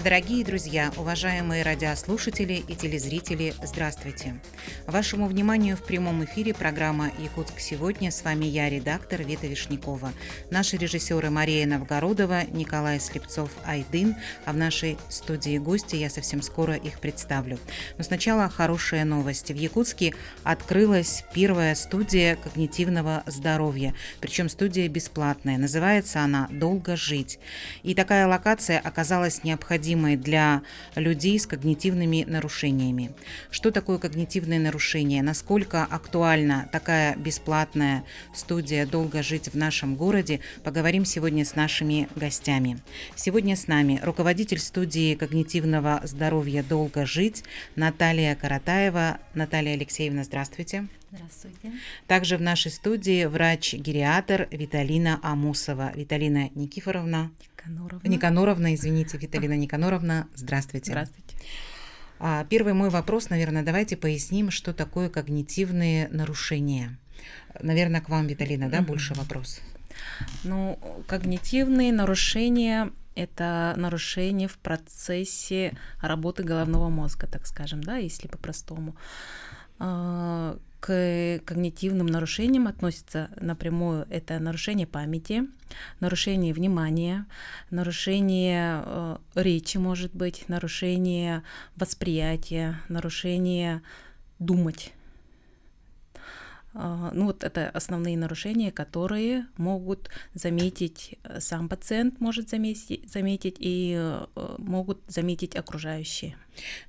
Дорогие друзья, уважаемые радиослушатели и телезрители, здравствуйте! Вашему вниманию в прямом эфире программа «Якутск сегодня». С вами я, редактор Вита Вишнякова. Наши режиссеры Мария Новгородова, Николай Слепцов-Айдын, а в нашей студии гости, я совсем скоро их представлю. Но сначала хорошая новость. В Якутске открылась первая студия когнитивного здоровья, причем студия бесплатная. Называется она «Долго жить». И такая локация оказалась необходимой для людей с когнитивными нарушениями. Что такое когнитивные нарушения? Насколько актуальна такая бесплатная студия «Долго жить» в нашем городе? Поговорим сегодня с нашими гостями. Сегодня с нами руководитель студии когнитивного здоровья «Долго жить» Наталья Каратаева. Наталья Алексеевна, здравствуйте. Здравствуйте. Также в нашей студии врач-гериатр Виталина Амусова. Виталина Никаноровна, Виталина Никаноровна, здравствуйте. Здравствуйте. Первый мой вопрос, наверное, давайте поясним, что такое когнитивные нарушения. Наверное, к вам, Виталина, да, больше вопрос? Когнитивные нарушения – это нарушение в процессе работы головного мозга, так скажем, да, если по-простому. К когнитивным нарушениям относятся напрямую это нарушение памяти, нарушение внимания, нарушение речи, может быть, нарушение восприятия, нарушение думать. Это основные нарушения, которые могут заметить сам пациент, может заметить и могут заметить окружающие.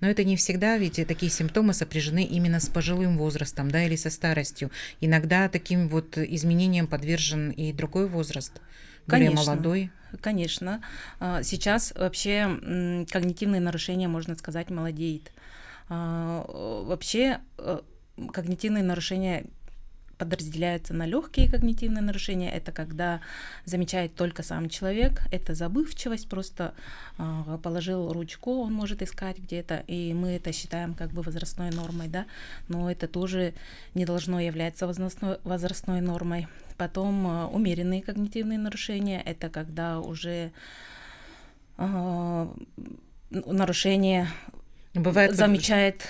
Но это не всегда, ведь такие симптомы сопряжены именно с пожилым возрастом, да, или со старостью. Иногда таким вот изменениям подвержен и другой возраст, более молодой. Конечно. Сейчас вообще когнитивные нарушения, можно сказать, молодеют. Вообще когнитивные нарушения подразделяются на легкие когнитивные нарушения. Это когда замечает только сам человек. Это забывчивость, просто положил ручку, он может искать где-то, и мы это считаем как бы возрастной нормой, да. Но это тоже не должно являться возрастной нормой. Потом умеренные когнитивные нарушения. Это когда уже нарушение бывает, замечает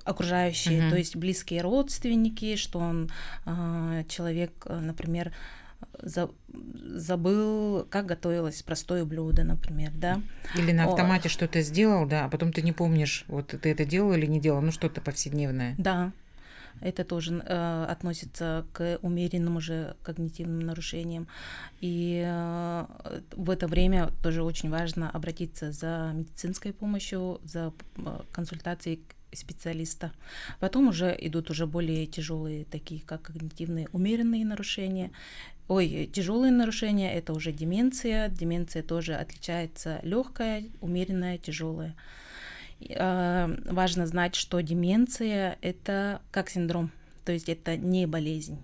окружающие, то есть близкие родственники, что он, человек, например, забыл, как готовилось простое блюдо, например, да. Или на автомате что-то сделал, да, а потом ты не помнишь, вот ты это делал или не делал, что-то повседневное. Да. Это тоже относится к умеренным уже когнитивным нарушениям. И в это время тоже очень важно обратиться за медицинской помощью, за консультацией специалиста. Потом уже идут уже более тяжелые, такие как когнитивные умеренные нарушения. Тяжелые нарушения – это уже деменция. Деменция тоже отличается легкая, умеренная, тяжелая. Важно знать, что деменция – это как синдром, то есть это не болезнь.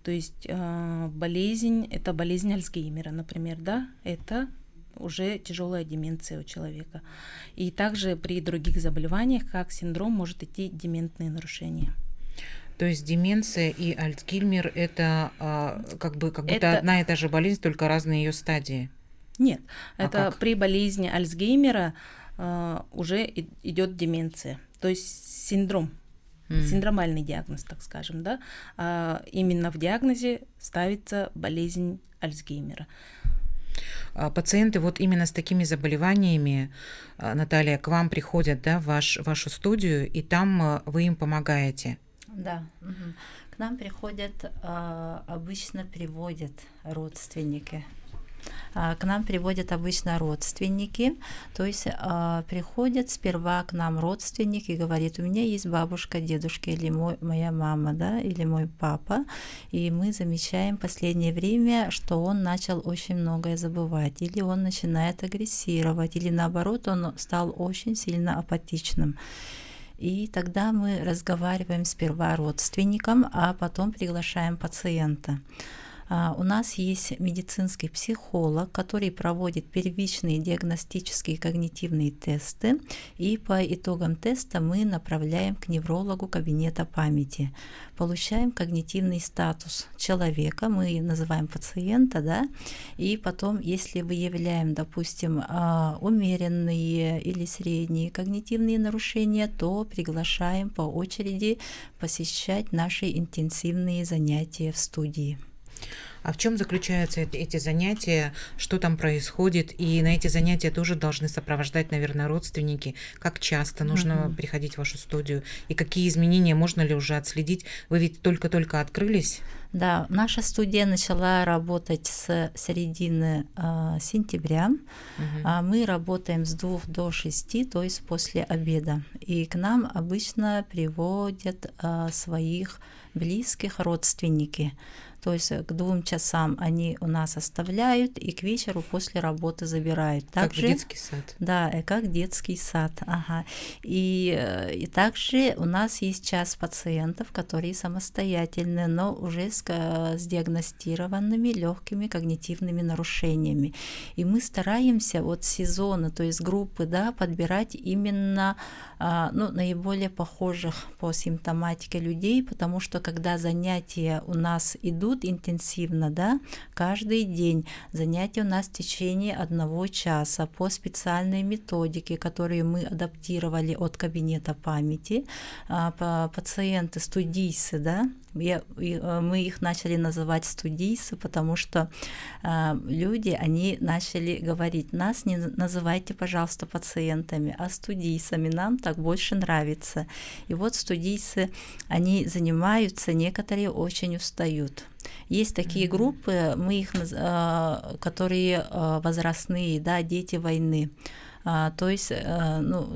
То есть болезнь – это болезнь Альцгеймера, например, да, это уже тяжелая деменция у человека. И также при других заболеваниях, как синдром, может идти дементные нарушения. То есть деменция и Альцгеймер – это как будто одна и та же болезнь, только разные ее стадии? Нет, это при болезни Альцгеймера уже идет деменция, то есть синдром, синдромальный диагноз, так скажем, да. Именно в диагнозе ставится болезнь Альцгеймера. Пациенты вот именно с такими заболеваниями, Наталья, к вам приходят, да, в вашу студию, и там вы им помогаете? Да. К нам приходят, обычно приводят родственники. К нам приводят обычно родственники, то есть приходят сперва к нам родственник и говорит: у меня есть бабушка, дедушка или моя мама, да, или мой папа, и мы замечаем в последнее время, что он начал очень многое забывать, или он начинает агрессировать, или наоборот, он стал очень сильно апатичным. И тогда мы разговариваем сперва родственником, а потом приглашаем пациента. У нас есть медицинский психолог, который проводит первичные диагностические когнитивные тесты, и по итогам теста мы направляем к неврологу кабинета памяти. Получаем когнитивный статус человека, мы называем пациента, да, и потом, если выявляем, допустим, умеренные или средние когнитивные нарушения, то приглашаем по очереди посещать наши интенсивные занятия в студии. А в чем заключаются эти занятия, что там происходит? И на эти занятия тоже должны сопровождать, наверное, родственники. Как часто нужно приходить в вашу студию? И какие изменения можно ли уже отследить? Вы ведь только-только открылись? Да, наша студия начала работать с середины сентября. Мы работаем с 2 до 6, то есть после обеда. И к нам обычно приводят своих близких родственники. То есть к 2 часам они у нас оставляют и к вечеру после работы забирают. Также, как в детский сад. Да, как детский сад. Ага. И также у нас есть час пациентов, которые самостоятельны, но уже с диагностированными легкими когнитивными нарушениями. И мы стараемся от сезона, то есть группы, да, подбирать именно наиболее похожих по симптоматике людей, потому что когда занятия у нас идут интенсивно, да, каждый день занятия у нас в течение 1 часа по специальной методике, которую мы адаптировали от кабинета памяти. Пациенты студийцы, да, мы их начали называть студийцы, потому что люди, они начали говорить: нас не называйте, пожалуйста, пациентами, а студийцами, нам так больше нравится. И вот студийцы, они занимаются, некоторые очень устают. Есть такие группы, мы их, которые возрастные, да, дети войны. То есть,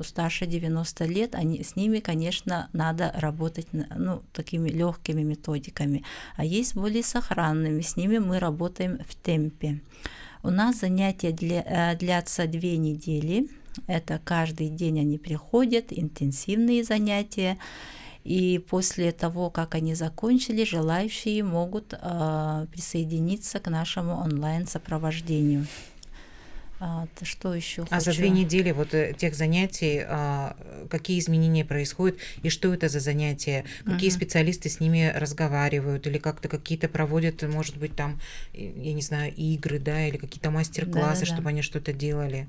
старше 90 лет, с ними, конечно, надо работать, такими легкими методиками. А есть более сохранными, с ними мы работаем в темпе. У нас занятия длятся 2 недели. Это каждый день они приходят, интенсивные занятия. И после того, как они закончили, желающие могут присоединиться к нашему онлайн-сопровождению. Что еще? А за 2 недели вот тех занятий какие изменения происходят и что это за занятия? Какие специалисты с ними разговаривают или как-то какие-то проводят, может быть, там, я не знаю, игры, да, или какие-то мастер-классы, чтобы они что-то делали?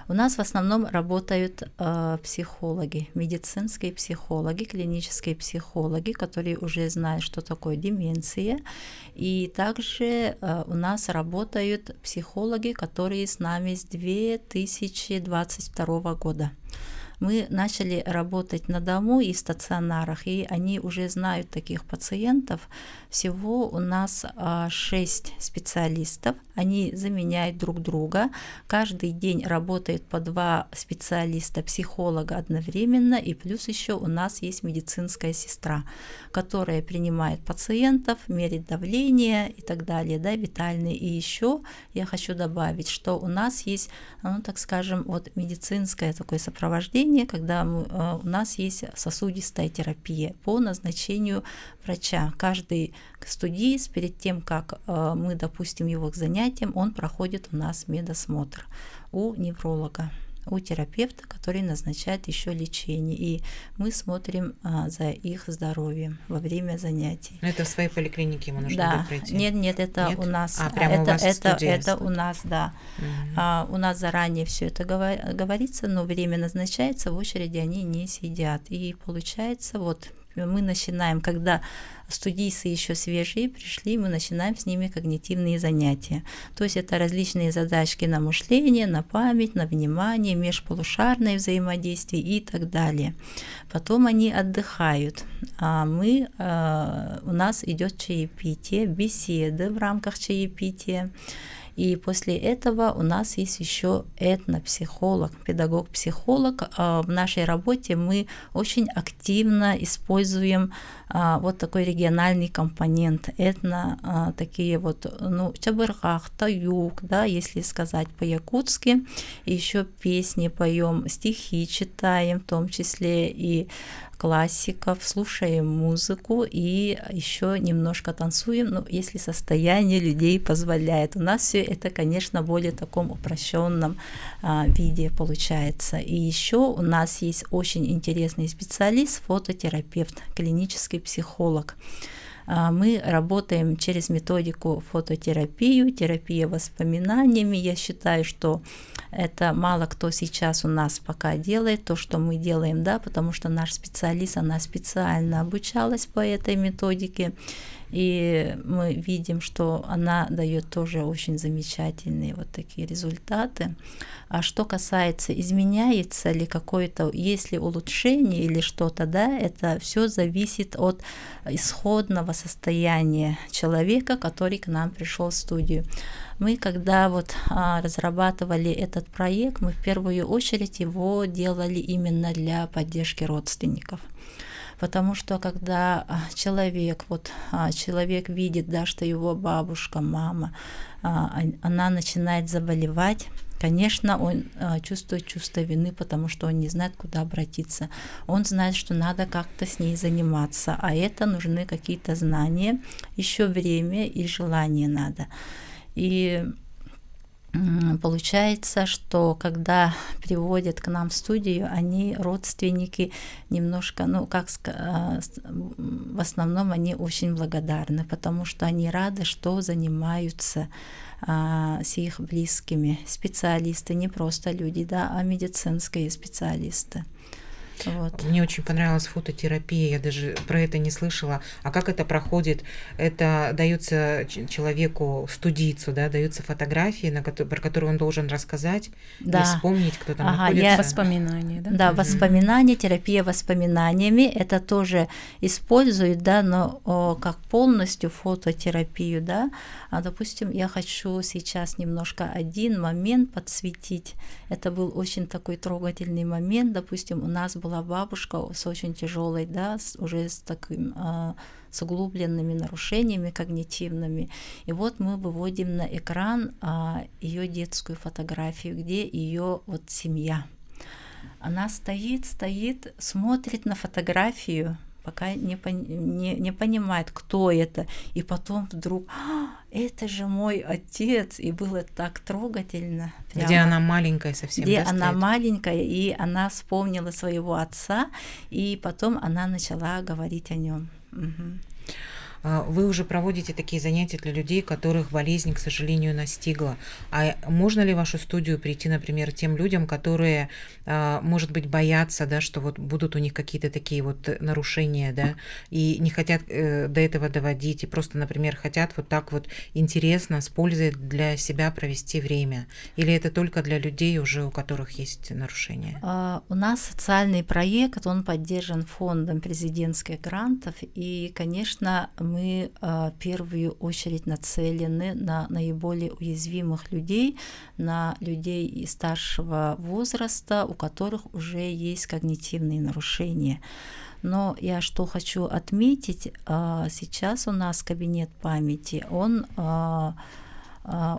У нас в основном работают психологи, медицинские психологи, клинические психологи, которые уже знают, что такое деменция. И также у нас работают психологи, которые с нами с 2022 года. Мы начали работать на дому и в стационарах, и они уже знают таких пациентов. Всего у нас 6 специалистов, они заменяют друг друга. Каждый день работает по 2 специалиста, психолога одновременно, и плюс еще у нас есть медицинская сестра, которая принимает пациентов, меряет давление и так далее, да, витальные. И еще я хочу добавить, что у нас есть, так скажем, вот медицинское такое сопровождение, когда у нас есть сосудистая терапия по назначению врача. Каждый студист перед тем, как мы допустим его к занятиям, он проходит у нас медосмотр у невролога, у терапевта, который назначает еще лечение. И мы смотрим за их здоровьем во время занятий. Это в своей поликлинике ему нужно будет пройти? Нет, это у нас. Прямо у вас в студии? Это у нас, да. У нас заранее все это говорится, но время назначается, в очереди они не сидят. И получается, вот мы начинаем, когда студийцы еще свежие пришли, мы начинаем с ними когнитивные занятия. То есть это различные задачки на мышление, на память, на внимание, межполушарное взаимодействие и так далее. Потом они отдыхают. У нас идет чаепитие, беседы в рамках чаепития. И после этого у нас есть еще этнопсихолог, педагог-психолог. В нашей работе мы очень активно используем вот такой региональный компонент, такие вот, Чабыргах, Таюк, да, если сказать по-якутски, еще песни поем, стихи читаем, в том числе и классиков, слушаем музыку и еще немножко танцуем, если состояние людей позволяет. У нас все это, конечно, в более таком упрощенном виде получается. И еще у нас есть очень интересный специалист, фототерапевт, клинический психолог. Мы работаем через методику фототерапию, терапия воспоминаниями. Я считаю, что это мало кто сейчас у нас пока делает то, что мы делаем, да, потому что наш специалист, она специально обучалась по этой методике, и мы видим, что она дает тоже очень замечательные вот такие результаты. А что касается, изменяется ли какое-то, есть ли улучшение или что-то, да, это все зависит от исходного состояния человека, который к нам пришел в студию. Мы, когда разрабатывали этот проект, мы в первую очередь его делали именно для поддержки родственников. Потому что когда человек видит, да, что его бабушка, мама, она начинает заболевать, конечно, он чувствует чувство вины, потому что он не знает, куда обратиться. Он знает, что надо как-то с ней заниматься, а это нужны какие-то знания, еще время и желание надо. И получается, что когда приводят к нам в студию, они, родственники, немножко, в основном они очень благодарны, потому что они рады, что занимаются с их близкими специалисты, не просто люди, да, а медицинские специалисты. Вот. Мне очень понравилась фототерапия, я даже про это не слышала. А как это проходит? Это дается человеку, студийцу, да, даются фотографии, про которые он должен рассказать, да. И вспомнить, кто там находится. Воспоминания, да? Да, воспоминания, терапия воспоминаниями, это тоже используют, да, но как полностью фототерапию, да. Допустим, я хочу сейчас немножко один момент подсветить. Это был очень такой трогательный момент. Допустим, у нас была бабушка с очень тяжелой, да, уже с таким с углубленными нарушениями когнитивными. И вот мы выводим на экран ее детскую фотографию, где ее семья. Она стоит, смотрит на фотографию, пока не понимает, кто это. И потом вдруг, это же мой отец. И было так трогательно. Прямо. Где она маленькая совсем, где да, она стоит? маленькая, и она вспомнила своего отца, и потом она начала говорить о нем. Угу. Вы уже проводите такие занятия для людей, которых болезнь, к сожалению, настигла. А можно ли в вашу студию прийти, например, тем людям, которые, может быть, боятся, да, что будут у них какие-то такие нарушения, да, и не хотят до этого доводить, и просто, например, хотят так интересно, с пользой для себя провести время? Или это только для людей уже, у которых есть нарушения? У нас социальный проект, он поддержан фондом президентских грантов, и, конечно, мы в первую очередь нацелены на наиболее уязвимых людей, на людей старшего возраста, у которых уже есть когнитивные нарушения. Но я что хочу отметить, сейчас у нас кабинет памяти, он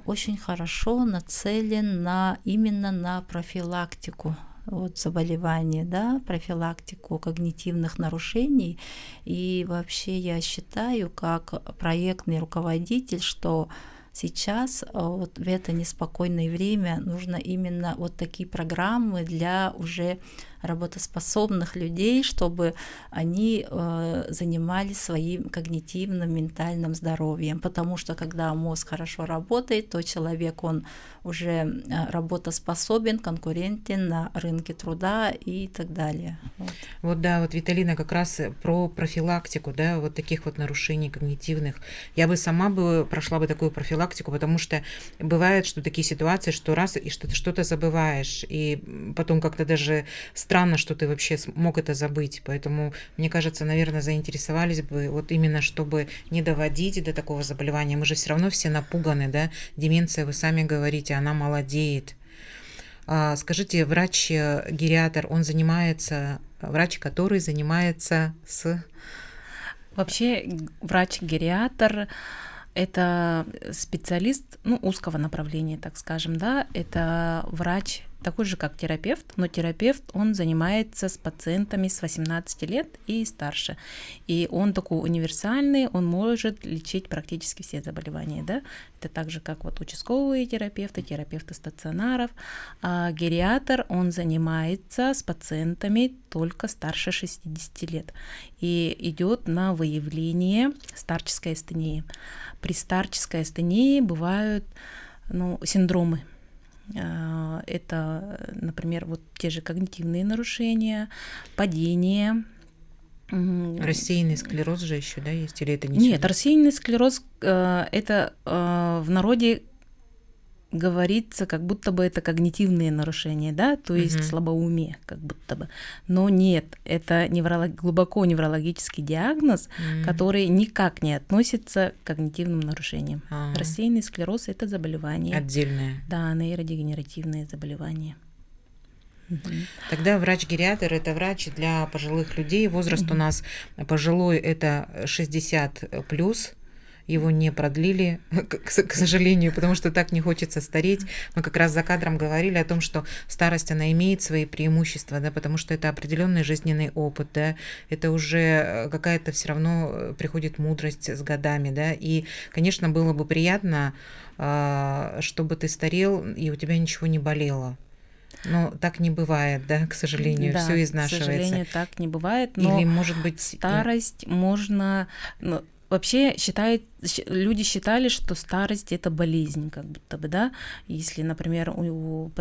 очень хорошо нацелен именно на профилактику заболевания, да, профилактику когнитивных нарушений. И вообще я считаю, как проектный руководитель, что сейчас в это неспокойное время нужно именно такие программы для уже работоспособных людей, чтобы они занимались своим когнитивным, ментальным здоровьем. Потому что когда мозг хорошо работает, то человек, он уже работоспособен, конкурентен на рынке труда и так далее. Виталина, как раз про профилактику, да, таких нарушений когнитивных. Я бы сама прошла бы такую профилактику, потому что бывает, что такие ситуации, что раз и что-то забываешь, и потом как-то даже странно, что ты вообще смог это забыть. Поэтому, мне кажется, наверное, заинтересовались бы именно, чтобы не доводить до такого заболевания. Мы же все равно все напуганы, да? Деменция, вы сами говорите, она молодеет. Скажите, врач-гериатр, он занимается, врач, который занимается с... Вообще врач-гериатр — это специалист, ну, узкого направления, так скажем, да, это врач такой же, как терапевт, но терапевт, он занимается с пациентами с 18 лет и старше. И он такой универсальный, он может лечить практически все заболевания, да. Это так же, как вот участковые терапевты, терапевты стационаров. А гериатр, он занимается с пациентами только старше 60 лет и идет на выявление старческой астении. При старческой астении бывают, синдромы. Это, например, вот те же когнитивные нарушения, падение. Рассеянный склероз же еще, да, есть? Или это не Нет, сюда? рассеянный склероз это в народе говорится, как будто бы это когнитивные нарушения, да, то есть слабоумие, как будто бы. Но нет, это глубоко неврологический диагноз, который никак не относится к когнитивным нарушениям. Рассеянный склероз — это заболевание. Отдельное. Да, нейродегенеративные заболевания. Тогда врач-гериатр — это врач для пожилых людей. Возраст у нас пожилой — это 60+. Его не продлили, к сожалению, потому что так не хочется стареть. Мы как раз за кадром говорили о том, что старость, она имеет свои преимущества, да, потому что это определенный жизненный опыт, да, это уже какая-то все равно приходит мудрость с годами, да, и, конечно, было бы приятно, чтобы ты старел, и у тебя ничего не болело. Но так не бывает, да, к сожалению, да, все изнашивается. К сожалению, так не бывает, но или, может быть, старость можно... Вообще люди считали, что старость — это болезнь, как будто бы, да. Если, например, у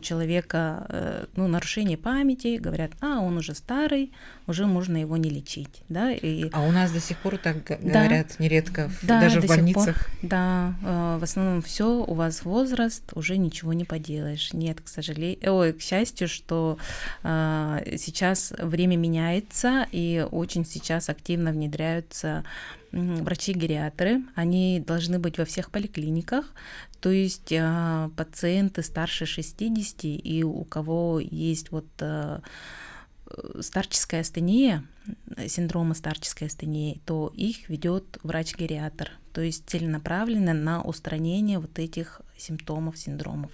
человека нарушение памяти, говорят, он уже старый, уже можно его не лечить, да. А у нас до сих пор так говорят нередко, да, даже в больницах. Да, в основном все, у вас возраст, уже ничего не поделаешь. Нет, к счастью, что сейчас время меняется, и очень сейчас активно внедряются врачи-гериатры. Они должны быть во всех поликлиниках, то есть пациенты старше 60 и у кого есть старческая астения, синдрома старческой астении, то их ведет врач-гериатр, то есть целенаправленно на устранение вот этих симптомов, синдромов.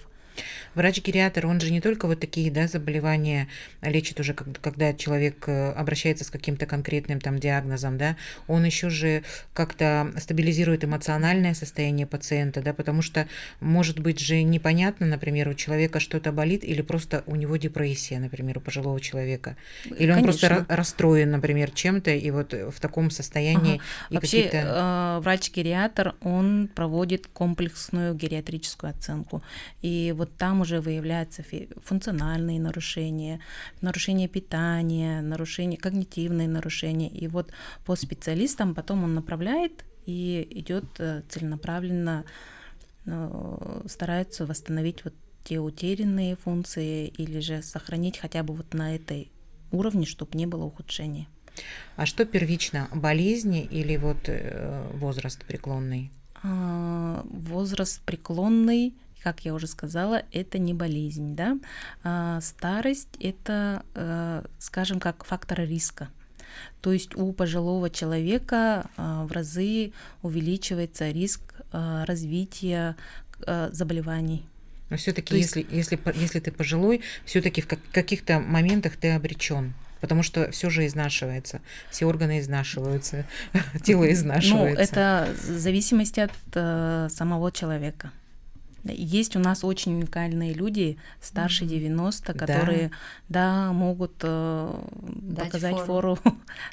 Врач-гериатр, он же не только вот такие, да, заболевания лечит уже, когда человек обращается с каким-то конкретным там диагнозом, да, он еще же как-то стабилизирует эмоциональное состояние пациента, да, потому что может быть же непонятно, например, у человека что-то болит или просто у него депрессия, например, у пожилого человека, или он просто расстроен, например, чем-то, и вот в таком состоянии. И вообще врач-гериатр, он проводит комплексную гериатрическую оценку, и вот там уже выявляются функциональные нарушения, нарушения питания, когнитивные нарушения. И вот по специалистам потом он направляет и идет целенаправленно, старается восстановить вот те утерянные функции или же сохранить хотя бы вот на этой уровне, чтобы не было ухудшения. А что первично, болезни или вот возраст преклонный? Возраст преклонный, как я уже сказала, это не болезнь, да. Старость — это, скажем, как фактор риска. То есть у пожилого человека в разы увеличивается риск развития заболеваний. Но все-таки, если ты пожилой, все-таки в каких-то моментах ты обречен. Потому что все же изнашивается, все органы изнашиваются, тело изнашивается. Это в зависимости от самого человека. Есть у нас очень уникальные люди, старше 90, которые могут показать фору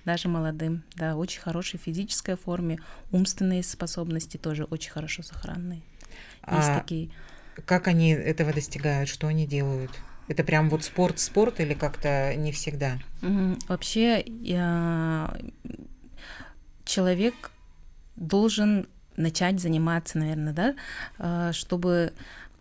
даже молодым. Да, очень хорошей физической форме, умственные способности тоже очень хорошо сохранные. Есть такие. Как они этого достигают? Что они делают? Это прям вот спорт или как-то не всегда? Вообще человек должен начать заниматься, наверное, да, чтобы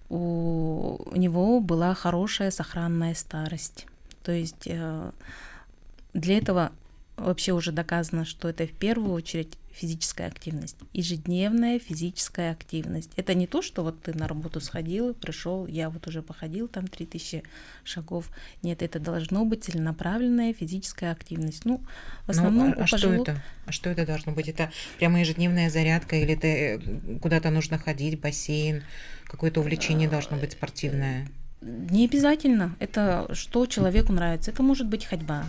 у него была хорошая сохранная старость. То есть для этого вообще уже доказано, что это в первую очередь физическая активность, ежедневная физическая активность. Это не то, что вот ты на работу сходил, пришел, я вот уже походил там 3000 шагов. Нет, это должно быть целенаправленная физическая активность. Ну, в основном у пожилых... Что это должно быть? Это прямо ежедневная зарядка или это куда-то нужно ходить, бассейн, какое-то увлечение должно быть спортивное? Не обязательно. Это что человеку нравится. Это может быть ходьба,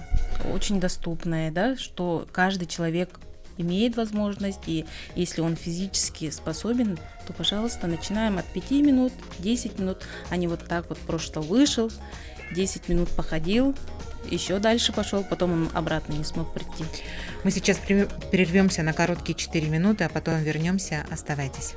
очень доступная, да, что каждый человек имеет возможность, и если он физически способен, то, пожалуйста, начинаем от 5 минут, 10 минут, а не вот так вот просто вышел, 10 минут походил, еще дальше пошел, потом он обратно не смог прийти. Мы сейчас прервемся на короткие 4 минуты, а потом вернемся. Оставайтесь.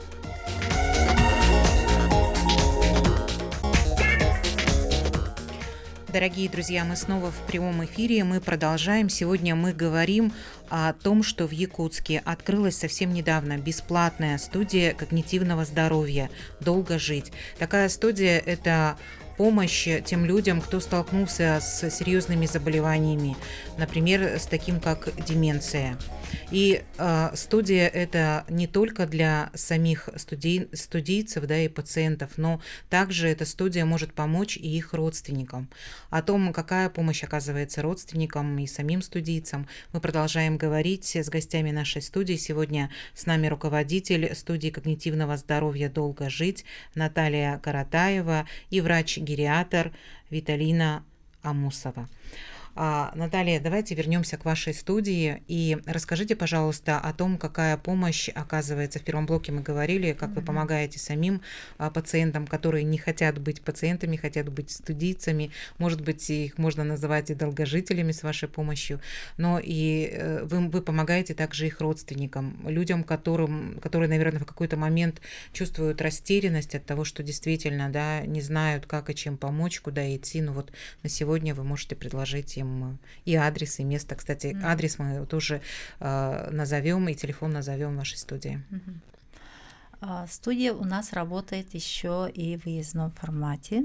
Дорогие друзья, мы снова в прямом эфире, мы продолжаем. Сегодня мы говорим о том, что в Якутске открылась совсем недавно бесплатная студия когнитивного здоровья «Долго жить». Такая студия – это помощь тем людям, кто столкнулся с серьезными заболеваниями, например, с таким как деменция. И студия это не только для самих студийцев, да, и пациентов, но также эта студия может помочь и их родственникам. О том, какая помощь оказывается родственникам и самим студийцам, мы продолжаем говорить с гостями нашей студии. Сегодня с нами руководитель студии когнитивного здоровья «Долго жить» Наталья Каратаева и врач-гериатр Виталина Амусова. Наталья, давайте вернемся к вашей студии и расскажите, пожалуйста, о том, какая помощь оказывается. В первом блоке мы говорили, как вы помогаете самим пациентам, которые не хотят быть пациентами, хотят быть студийцами. Может быть, их можно называть и долгожителями с вашей помощью, но и вы помогаете также их родственникам, людям, которые, наверное, в какой-то момент чувствуют растерянность от того, что действительно, да, не знают, как и чем помочь, куда идти. Но вот на сегодня вы можете предложить им и адрес, и место. Кстати, адрес мы тоже назовем, и телефон назовем в вашей студии. Студия у нас работает еще и в выездном формате.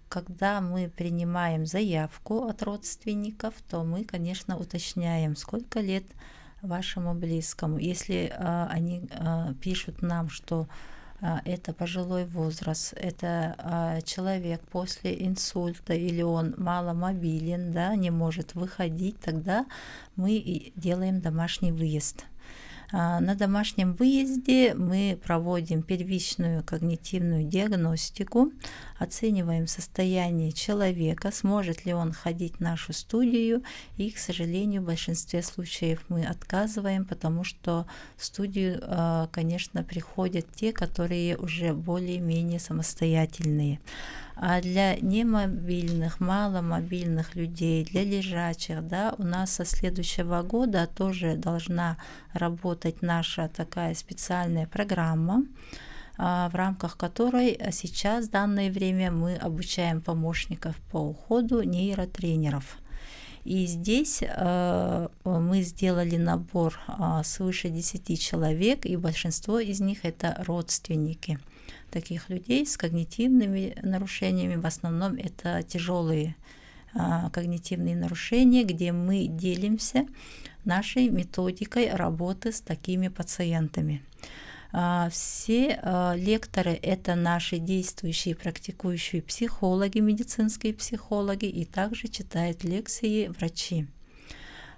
Когда мы принимаем заявку от родственников, то мы, конечно, уточняем, сколько лет вашему близкому. Если они пишут нам, что это пожилой возраст, это человек после инсульта или он маломобилен, да, не может выходить, тогда мы делаем домашний выезд. На домашнем выезде мы проводим первичную когнитивную диагностику, оцениваем состояние человека, сможет ли он ходить в нашу студию, и, к сожалению, в большинстве случаев мы отказываем, потому что в студию, конечно, приходят те, которые уже более-менее самостоятельные. А для немобильных, маломобильных людей, для лежачих, да, у нас со следующего года тоже должна работать наша такая специальная программа, в рамках которой сейчас в данное время мы обучаем помощников по уходу, нейротренеров. И здесь мы сделали набор свыше 10 человек, и большинство из них это родственники таких людей с когнитивными нарушениями. В основном это тяжелые когнитивные нарушения, где мы делимся нашей методикой работы с такими пациентами. Все лекторы — это наши действующие практикующие психологи, медицинские психологи, и также читают лекции врачи.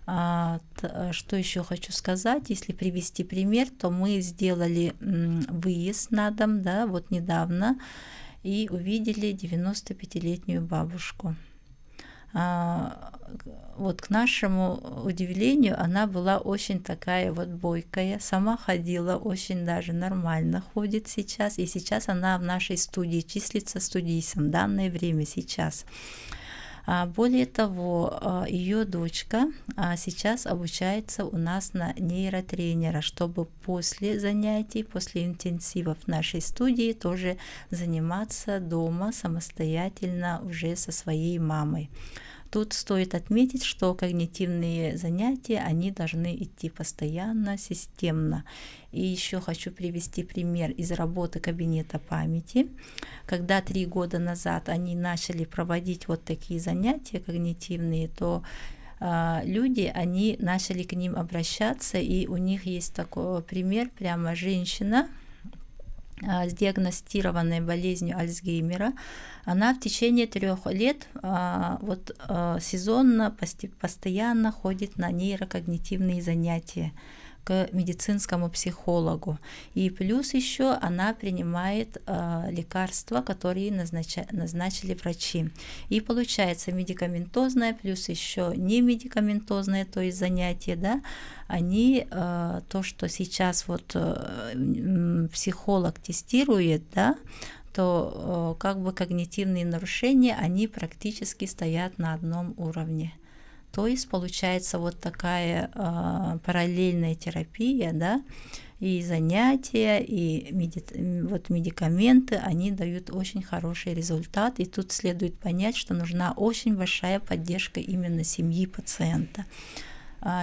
Что еще хочу сказать, если привести пример, то мы сделали выезд на дом, да, вот недавно, и увидели 95-летнюю бабушку. Вот к нашему удивлению, она была очень такая вот бойкая, сама ходила, очень даже нормально ходит сейчас, и сейчас она в нашей студии числится студийцем в данное время сейчас. Более того, ее дочка сейчас обучается у нас на нейротренера, чтобы после занятий, после интенсивов в нашей студии тоже заниматься дома самостоятельно уже со своей мамой. Тут стоит отметить, что когнитивные занятия, они должны идти постоянно, системно. И еще хочу привести пример из работы кабинета памяти. Когда 3 года назад они начали проводить вот такие занятия когнитивные, то люди, они начали к ним обращаться, и у них есть такой пример, прямо женщина с диагностированной болезнью Альцгеймера. Она в течение 3 лет сезонно, постоянно ходит на нейрокогнитивные занятия к медицинскому психологу. И плюс еще она принимает лекарства, которые назначили врачи. И получается медикаментозное плюс еще не медикаментозное, то есть занятия, да, они то, что сейчас психолог тестирует, да, то как бы когнитивные нарушения, они практически стоят на одном уровне. То есть получается вот такая параллельная терапия, да, и занятия, и медикаменты, они дают очень хороший результат. И тут следует понять, что нужна очень большая поддержка именно семьи пациента.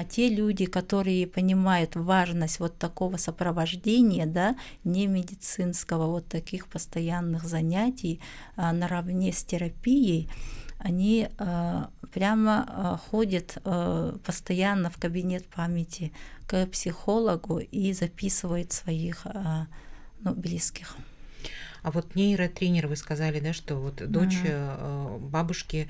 Те люди, которые понимают важность вот такого сопровождения, да, не медицинского, вот таких постоянных занятий наравне с терапией, они прямо ходят постоянно в кабинет памяти к психологу и записывают своих близких. А вот нейротренер, вы сказали, да, что вот дочь бабушки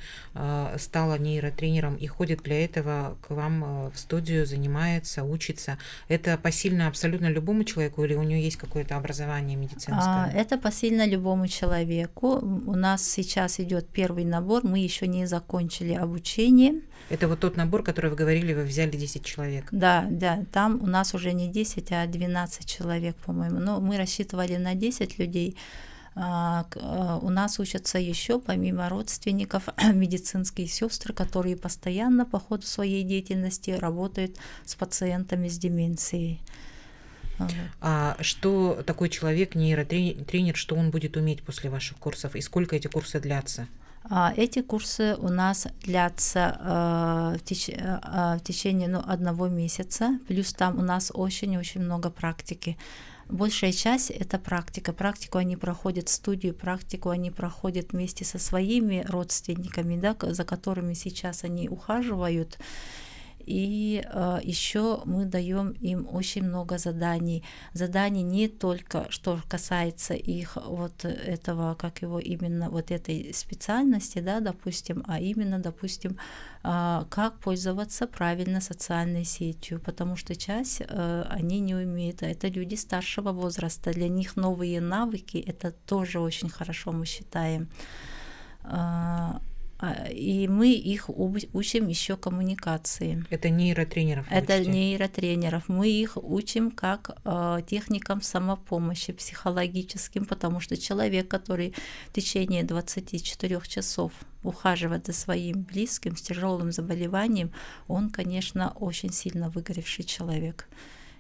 стала нейротренером и ходит для этого к вам в студию, занимается, учится. Это посильно абсолютно любому человеку или у нее есть какое-то образование медицинское? Это посильно любому человеку. У нас сейчас идет первый набор, мы еще не закончили обучение. Это вот тот набор, который вы говорили, вы взяли 10 человек. Да, там у нас уже не 10, а 12 человек, по-моему. Но мы рассчитывали на 10 людей. У нас учатся еще, помимо родственников, медицинские сестры, которые постоянно по ходу своей деятельности работают с пациентами с деменцией. А что такой человек, нейротренер, что он будет уметь после ваших курсов? И сколько эти курсы длятся? Эти курсы у нас длятся в течение 1 месяца, плюс там у нас очень-очень много практики. Большая часть — это практика. Практику они проходят в студию, практику они проходят вместе со своими родственниками, да, за которыми сейчас они ухаживают. И еще мы даем им очень много заданий. Заданий не только, что касается их вот этого, как его именно вот этой специальности, да, допустим, а именно, допустим, как пользоваться правильно социальной сетью, потому что часть они не умеют, а это люди старшего возраста, для них новые навыки, это тоже очень хорошо, мы считаем. И мы их учим еще коммуникации. Это нейротренеров? Это нейротренеров. Мы их учим как техникам самопомощи психологическим, потому что человек, который в течение 24 часов ухаживает за своим близким с тяжелым заболеванием, он, конечно, очень сильно выгоревший человек.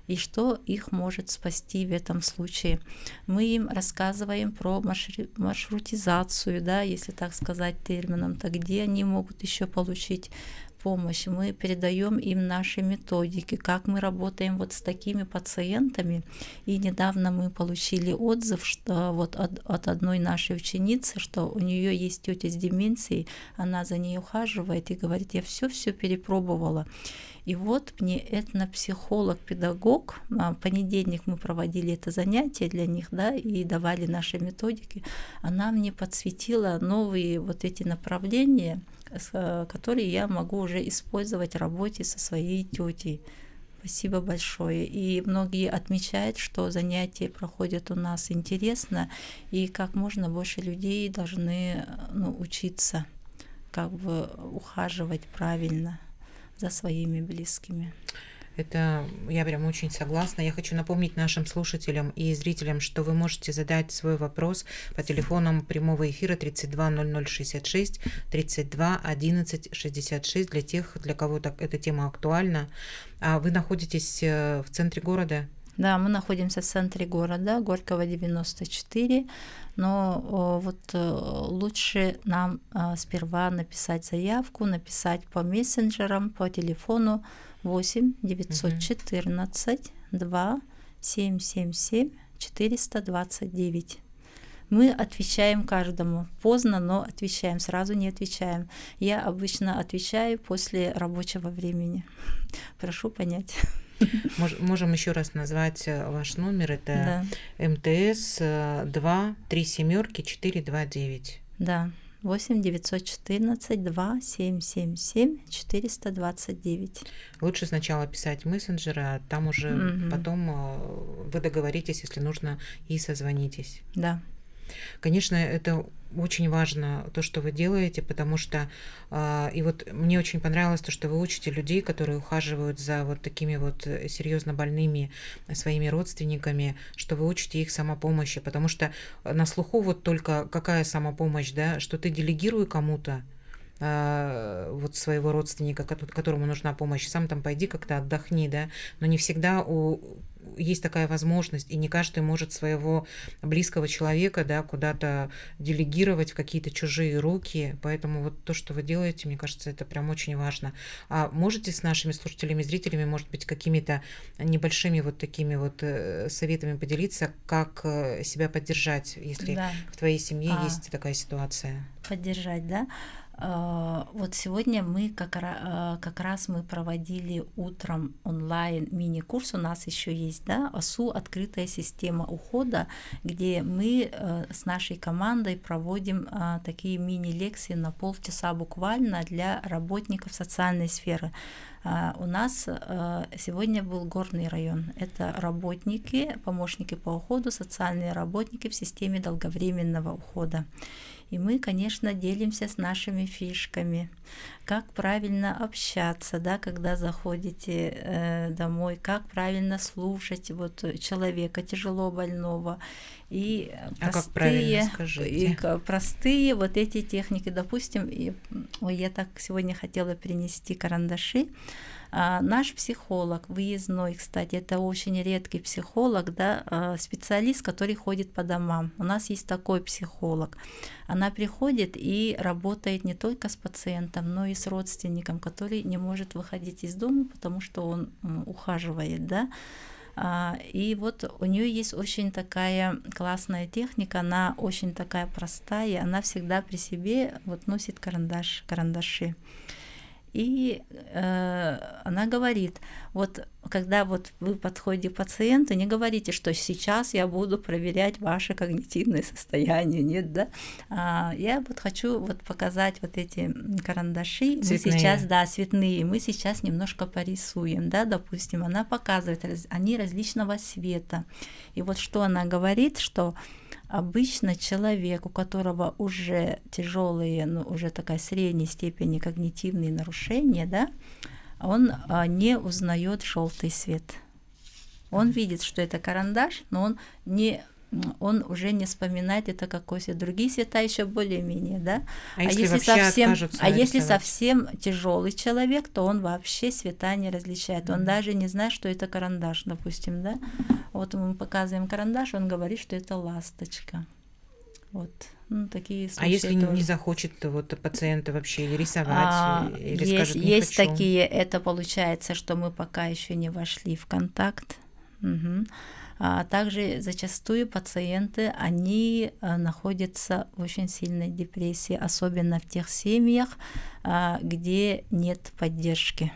И что их может спасти в этом случае? Мы им рассказываем про маршрутизацию, да, если так сказать термином-то, где они могут еще получить помощь. Мы передаем им наши методики, как мы работаем вот с такими пациентами. И недавно мы получили отзыв, что вот от одной нашей ученицы, что у нее есть тетя с деменцией, она за ней ухаживает и говорит: я все перепробовала. И вот мне этнопсихолог-педагог, в понедельник мы проводили это занятие для них, да, и давали наши методики, она мне подсветила новые вот эти направления, которые я могу уже использовать в работе со своей тетей. Спасибо большое. И многие отмечают, что занятия проходят у нас интересно, и как можно больше людей должны учиться как бы ухаживать правильно за своими близкими. Это я прям очень согласна. Я хочу напомнить нашим слушателям и зрителям, что вы можете задать свой вопрос по телефонам прямого эфира 32 0066, 32 11 66 для тех, для кого эта тема актуальна. А вы находитесь в центре города? Да, мы находимся в центре города, Горького 94, но вот лучше нам сперва написать заявку, написать по мессенджерам, по телефону 8 914 2 777 429. Мы отвечаем каждому. Поздно, но отвечаем. Сразу не отвечаем. Я обычно отвечаю после рабочего времени. Прошу понять. Можем еще раз назвать ваш номер. Это МТС 2 3 семерки 429. Да. 8 914 2 777 429. Лучше сначала писать в мессенджер, а там уже потом вы договоритесь, если нужно, и созвонитесь. Да. Конечно, это очень важно, то, что вы делаете, потому что и вот мне очень понравилось то, что вы учите людей, которые ухаживают за вот такими вот серьезно больными своими родственниками, что вы учите их самопомощи, потому что на слуху вот только какая самопомощь, да, что ты делегируй кому-то вот своего родственника, которому нужна помощь, сам там пойди как-то отдохни, да, но не всегда есть такая возможность, и не каждый может своего близкого человека, да, куда-то делегировать в какие-то чужие руки, поэтому вот то, что вы делаете, мне кажется, это прям очень важно. А можете с нашими слушателями, зрителями, может быть, какими-то небольшими вот такими вот советами поделиться, как себя поддержать, если в твоей семье есть такая ситуация? Поддержать, да? Вот сегодня мы как раз мы проводили утром онлайн мини-курс, у нас еще есть, да, ОСУ «Открытая система ухода», где мы с нашей командой проводим такие мини-лекции на полчаса буквально для работников социальной сферы. У нас сегодня был Горный район. Это работники, помощники по уходу, социальные работники в системе долговременного ухода. И мы, конечно, делимся с нашими фишками, как правильно общаться, да, когда заходите домой, как правильно слушать вот человека тяжело больного. И как правильно, скажите? Простые вот эти техники. Допустим, я так сегодня хотела принести карандаши. Наш психолог, выездной, кстати, это очень редкий психолог, да, специалист, который ходит по домам. У нас есть такой психолог. Она приходит и работает не только с пациентом, но и с родственником, который не может выходить из дома, потому что он ухаживает, да. И вот у нее есть очень такая классная техника, она очень такая простая, она всегда при себе вот носит карандаши. И она говорит, вот когда вот вы подходите к пациенту, не говорите, что сейчас я буду проверять ваше когнитивное состояние, нет, да? Я вот хочу вот показать вот эти карандаши, цветные. Мы сейчас, да, цветные, мы сейчас немножко порисуем, да, допустим, она показывает, они различного цвета, и вот что она говорит, что обычно человек, у которого уже тяжелые, ну, уже такая средней степени когнитивные нарушения, да, он не узнает желтый цвет. Он видит, что это карандаш, но он уже не вспоминает это какой цвет. Другие цвета еще более-менее, да. Если совсем тяжелый человек, то он вообще цвета не различает. Он даже не знает, что это карандаш, допустим, да. Вот мы показываем карандаш, он говорит, что это ласточка. Вот. Ну, такие случаи. А если тоже не захочет вот пациента вообще рисовать, или скажет, не есть хочу? Такие, это получается, что мы пока еще не вошли в контакт. Угу. Также зачастую пациенты, они находятся в очень сильной депрессии, особенно в тех семьях, где нет поддержки.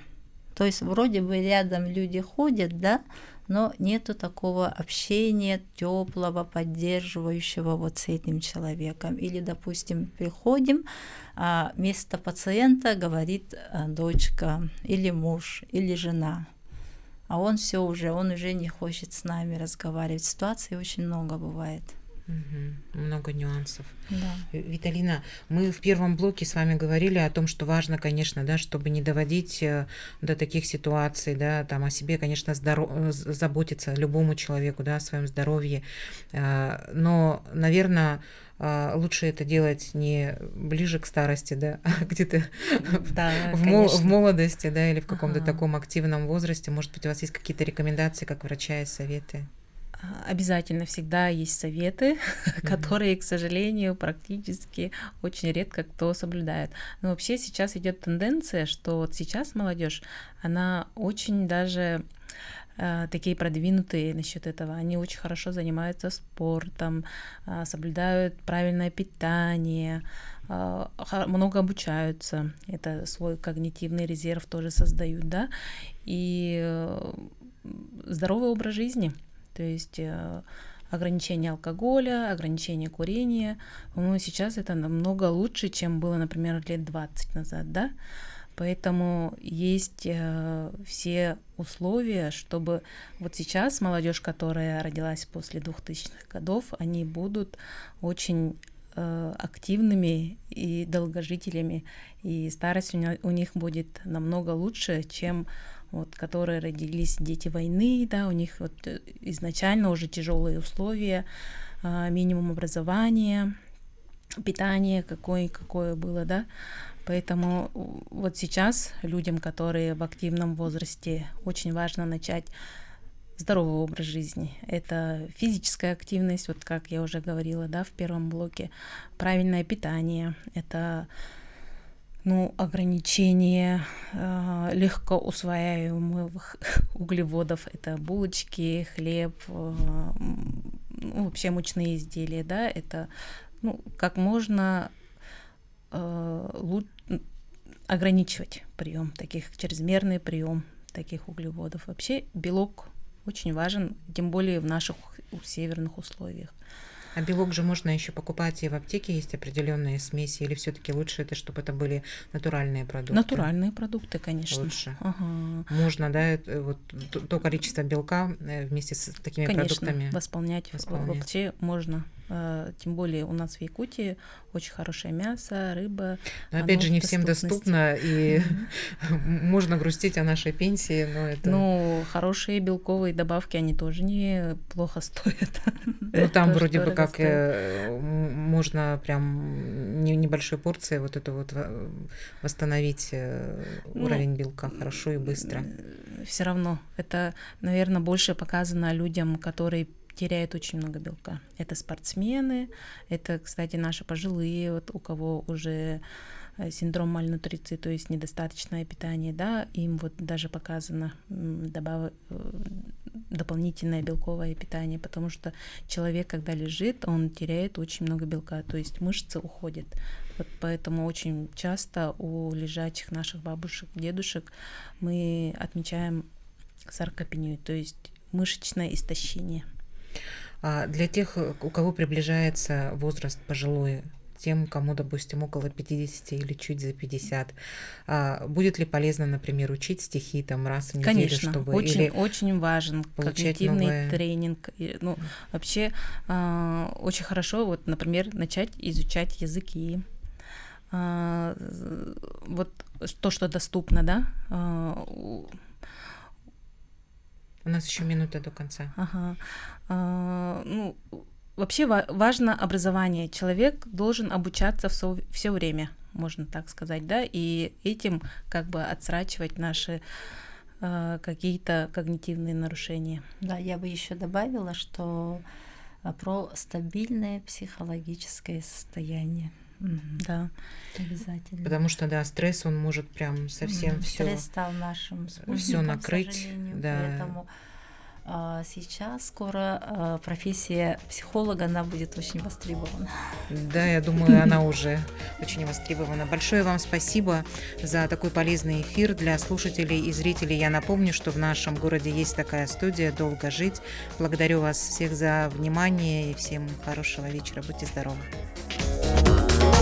То есть вроде бы рядом люди ходят, да, но нету такого общения теплого, поддерживающего вот с этим человеком. Или, допустим, приходим, вместо пациента говорит дочка, или муж, или жена. А он уже не хочет с нами разговаривать. Ситуаций очень много бывает. Много нюансов. Да. Виталина, мы в первом блоке с вами говорили о том, что важно, конечно, да, чтобы не доводить до таких ситуаций, да, там о себе, конечно, заботиться любому человеку, да, о своем здоровье, но, наверное, лучше это делать не ближе к старости, да, а где-то в молодости, да, или в каком-то таком активном возрасте. Может быть, у вас есть какие-то рекомендации как врача и советы? Обязательно всегда есть советы, которые, к сожалению, практически очень редко кто соблюдает. Но вообще сейчас идет тенденция, что вот сейчас молодежь, она очень даже такие продвинутые насчет этого. Они очень хорошо занимаются спортом, соблюдают правильное питание, много обучаются. Это свой когнитивный резерв тоже создают, да, и здоровый образ жизни, то есть ограничение алкоголя, ограничение курения. По-моему, сейчас это намного лучше, чем было, например, лет 20 назад, да. Поэтому есть все условия, чтобы вот сейчас молодежь, которая родилась после 2000-х годов, они будут очень активными и долгожителями, и старость у них будет намного лучше, чем вот, которые родились дети войны, да, у них вот изначально уже тяжелые условия, минимум образования, питание какое было, да. Поэтому вот сейчас людям, которые в активном возрасте, очень важно начать здоровый образ жизни. Это физическая активность, вот как я уже говорила, да, в первом блоке, правильное питание, это ограничение легко усваиваемых углеводов, это булочки, хлеб, вообще мучные изделия, да, это как можно ограничивать прием таких, чрезмерный прием таких углеводов. Вообще белок очень важен, тем более в наших северных условиях. А белок же можно еще покупать, и в аптеке есть определенные смеси, или все-таки лучше это, чтобы это были натуральные продукты? Натуральные продукты, конечно. Лучше. Ага. Можно, да, вот то количество белка вместе с такими продуктами восполнять. Вообще можно. Тем более у нас в Якутии очень хорошее мясо, рыба. Но опять же, не всем доступно, и можно грустить о нашей пенсии, но это... хорошие белковые добавки, они тоже неплохо стоят. Там вроде бы как можно прям небольшой порцией вот это вот восстановить уровень белка хорошо и быстро. Все равно это, наверное, больше показано людям, которые теряют очень много белка. Это спортсмены, это, кстати, наши пожилые, вот у кого уже синдром мальнутриции, то есть недостаточное питание, да, им вот даже показано дополнительное белковое питание, потому что человек, когда лежит, он теряет очень много белка, то есть мышцы уходят. Вот поэтому очень часто у лежачих наших бабушек, дедушек мы отмечаем саркопению, то есть мышечное истощение. А для тех, у кого приближается возраст пожилой, тем, кому, допустим, около 50 или чуть за 50, будет ли полезно, например, учить стихи там раз в неделю? Конечно, чтобы очень важен когнитивный новое... тренинг. Вообще очень хорошо, вот, например, начать изучать языки. Вот то, что доступно, да. У нас еще минута до конца. Вообще важно образование. Человек должен обучаться все время, можно так сказать, да, и этим как бы отсрачивать наши какие-то когнитивные нарушения. Да, я бы еще добавила, что про стабильное психологическое состояние. Да, обязательно. Потому что, да, стресс, он может прям совсем все. Стресс стал нашим спутником, все накрыть, к сожалению, да. Поэтому сейчас скоро профессия психолога, она будет очень востребована. Да, я думаю, она уже очень востребована. Большое вам спасибо за такой полезный эфир для слушателей и зрителей. Я напомню, что в нашем городе есть такая студия «Долго жить». Благодарю вас всех за внимание и всем хорошего вечера. Будьте здоровы.